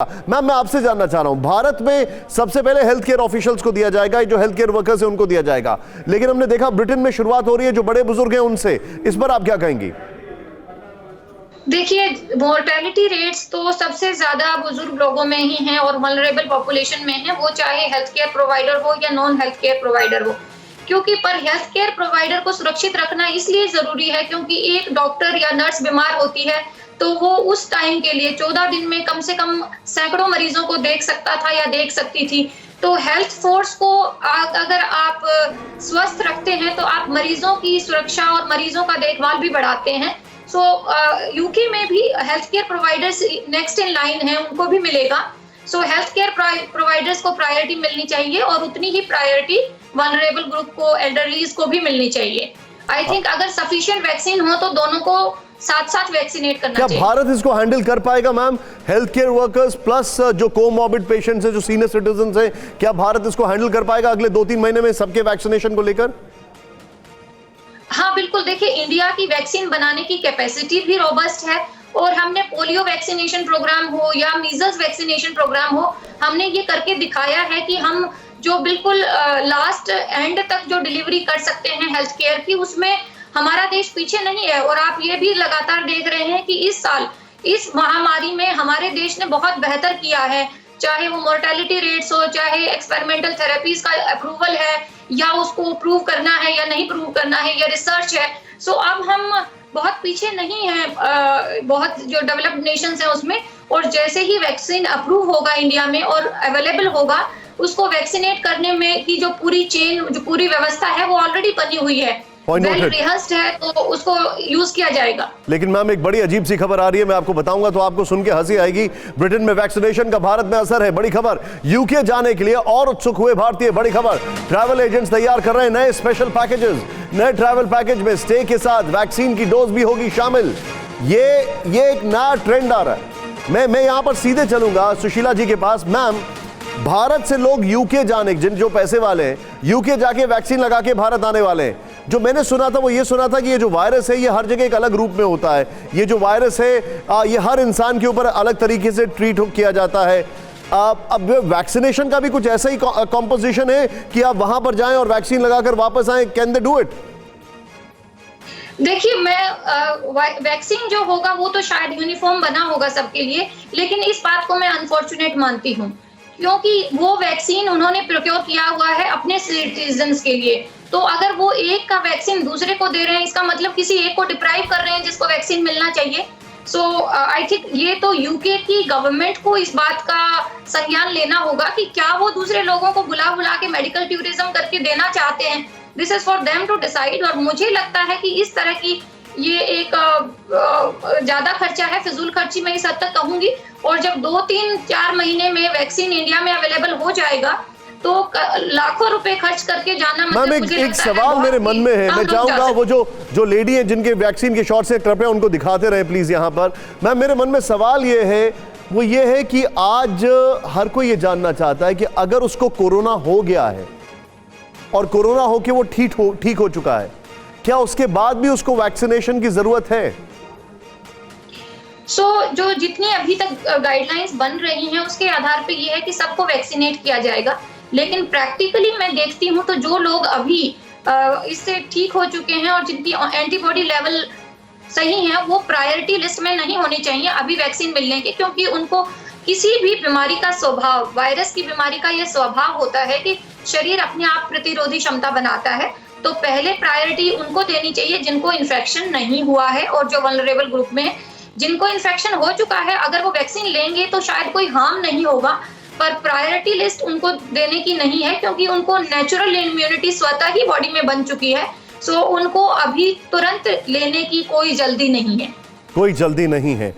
Ma'am, मैं आपसे जानना चाह रहा हूं, भारत में सबसे पहले हेल्थ केयर ऑफिशियल्स को दिया जाएगा, जो हेल्थ केयर वर्कर्स हैं उनको दिया जाएगा, लेकिन हमने देखा ब्रिटेन में शुरुआत हो रही है जो बड़े बुजुर्ग हैं उनसे। इस पर आप क्या कहेंगी? देखिए, मोर्टेलिटी रेट्स तो सबसे ज्यादा बुजुर्ग लोगों में ही हैं और वल्नरेबल पॉपुलेशन में है, वो चाहे हेल्थ केयर प्रोवाइडर हो या नॉन हेल्थ केयर प्रोवाइडर हो। क्योंकि पर हेल्थ केयर प्रोवाइडर को सुरक्षित रखना इसलिए जरूरी है क्योंकि एक डॉक्टर या नर्स बीमार होती है तो वो उस टाइम के लिए 14 दिन में कम से कम सैकड़ों मरीजों को देख सकता था या देख सकती थी। तो हेल्थ फोर्स को अगर आप स्वस्थ रखते हैं तो आप मरीजों की सुरक्षा और मरीजों का देखभाल भी बढ़ाते हैं। सो यूके में भी health care providers next in line है, उनको भी मिलेगा। सो हेल्थ केयर प्रोवाइडर्स को प्रायोरिटी मिलनी चाहिए और उतनी ही प्रायोरिटी वल्नरेबल ग्रुप को, एल्डरलीज को भी मिलनी चाहिए। आई थिंक अगर सफिशिएंट वैक्सीन हो तो दोनों को साथ साथ वैक्सीनेट करना चाहिए। क्या भारत इसको हैंडल कर पाएगा ma'am? Health care workers plus जो कोमॉर्बिड पेशेंट्स हैं, जो सीनियर सिटीजन हैं, क्या भारत इसको हैंडल कर पाएगा अगले 2-3 महीने में सबके वैक्सीनेशन को लेकर? हाँ बिल्कुल, देखिए इंडिया की वैक्सीन बनाने की कैपेसिटी भी रोबस्ट है और हमने पोलियो वैक्सीनेशन प्रोग्राम हो या मीजल्स वैक्सीनेशन प्रोग्राम हो, हमने ये करके दिखाया है कि हम जो बिल्कुल लास्ट एंड तक जो डिलीवरी कर सकते हैं हेल्थ केयर की, उसमें हमारा देश पीछे नहीं है। और आप ये भी लगातार देख रहे हैं कि इस साल इस महामारी में हमारे देश ने बहुत बेहतर किया है, चाहे वो मोर्टेलिटी रेट्स हो, चाहे एक्सपेरिमेंटल थेरेपीज का अप्रूवल है या उसको प्रूव करना है या नहीं प्रूव करना है या रिसर्च है। सो अब हम बहुत पीछे नहीं हैं बहुत जो डेवलप्ड नेशंस हैं उसमें। और जैसे ही वैक्सीन अप्रूव होगा इंडिया में और अवेलेबल होगा, उसको वैक्सीनेट करने में की जो पूरी चेन, जो पूरी व्यवस्था है वो ऑलरेडी बनी हुई है, वेल रिहर्स्ड है, तो उसको यूज किया जाएगा। लेकिन मैम, एक बड़ी अजीब सी खबर आ रही है, मैं आपको बताऊंगा तो आपको सुन के हंसी आएगी। ब्रिटेन में वैक्सीनेशन का भारत में असर है, बड़ी खबर। यूके जाने के लिए और उत्सुक हुए भारतीय, बड़ी खबर। ट्रैवल एजेंट्स तैयार कर रहे हैं नए स्पेशल पैकेजेस। नए ट्रैवल पैकेज में स्टे के साथ वैक्सीन की डोज भी होगी शामिल। ये एक नया ट्रेंड आ रहा है। मैं यहां पर सीधे चलूंगा सुशीला जी के पास। मैम, भारत से लोग यूके जाने, जो पैसे वाले हैं, यूके जाके वैक्सीन लगा के भारत आने वाले हैं। जो मैंने सुना था वो ये सुना था कि ये जो वायरस है ये हर जगह एक अलग रूप में होता है। ये जो वायरस है ये हर इंसान के ऊपर अलग तरीके से ट्रीट किया जाता है। अब वैक्सीनेशन का भी कुछ ऐसा ही कॉम्पोजिशन है कि आप वहां पर जाएं और वैक्सीन लगाकर वापस आए। Can they do it? देखिए, मैं वैक्सीन जो होगा वो तो शायद यूनिफॉर्म बना होगा सबके लिए, लेकिन इस बात को मैं अनफॉर्चुनेट मानती हूँ क्योंकि वो वैक्सीन उन्होंने प्रोक्योर किया हुआ है अपने सिटीजन्स के लिए। तो अगर वो एक का वैक्सीन दूसरे को दे रहे हैं, इसका मतलब किसी एक को डिप्राइव कर रहे हैं जिसको वैक्सीन मिलना चाहिए। सो आई थिंक ये तो यूके की गवर्नमेंट को इस बात का संज्ञान लेना होगा कि क्या वो दूसरे लोगों को बुला बुला के मेडिकल टूरिज्म करके देना चाहते हैं। This is for them to decide. और मुझे लगता है कि इस तरह की ये एक ज्यादा खर्चा है, फिजूल खर्ची मैं इस हद तक कहूंगी। और जब 2-3-4 महीने में वैक्सीन इंडिया में अवेलेबल हो जाएगा तो लाखों रुपए खर्च करके जाना, मतलब एक सवाल मेरे मन में है, मैं चाहूंगा वो जो लेडी हैं जिनके वैक्सीन के शॉट से, कृपया उनको दिखाते रहे प्लीज यहाँ पर। मैम, मेरे मन में सवाल ये है, वो ये है कि आज हर कोई ये जानना चाहता है कि अगर उसको कोरोना हो गया है और कोरोना होके वो ठीक हो चुका है, क्या उसके बाद भी उसको वैक्सीनेशन की जरूरत है? जो जितनी अभी तक गाइडलाइंस बन रही हैं उसके आधार पे ये है कि सबको वैक्सीनेट किया जाएगा। लेकिन प्रैक्टिकली मैं देखती हूँ तो जो लोग अभी इससे ठीक हो चुके हैं और जिनकी एंटीबॉडी लेवल सही है, वो प्रायोरिटी लिस्ट में नहीं होनी चाहिए अभी वैक्सीन मिलने के, क्योंकि उनको किसी भी बीमारी का स्वभाव, वायरस की बीमारी का ये स्वभाव होता है कि शरीर अपने आप प्रतिरोधी क्षमता बनाता है। तो पहले प्रायोरिटी उनको देनी चाहिए जिनको इन्फेक्शन नहीं हुआ है और जो वल्नरेबल ग्रुप में है। जिनको इन्फेक्शन हो चुका है, अगर वो वैक्सीन लेंगे तो शायद कोई हार्म नहीं होगा, पर प्रायोरिटी लिस्ट उनको देने की नहीं है क्योंकि उनको नेचुरल इम्यूनिटी स्वतः ही बॉडी में बन चुकी है। सो उनको अभी तुरंत लेने की कोई जल्दी नहीं है। कोई जल्दी नहीं है।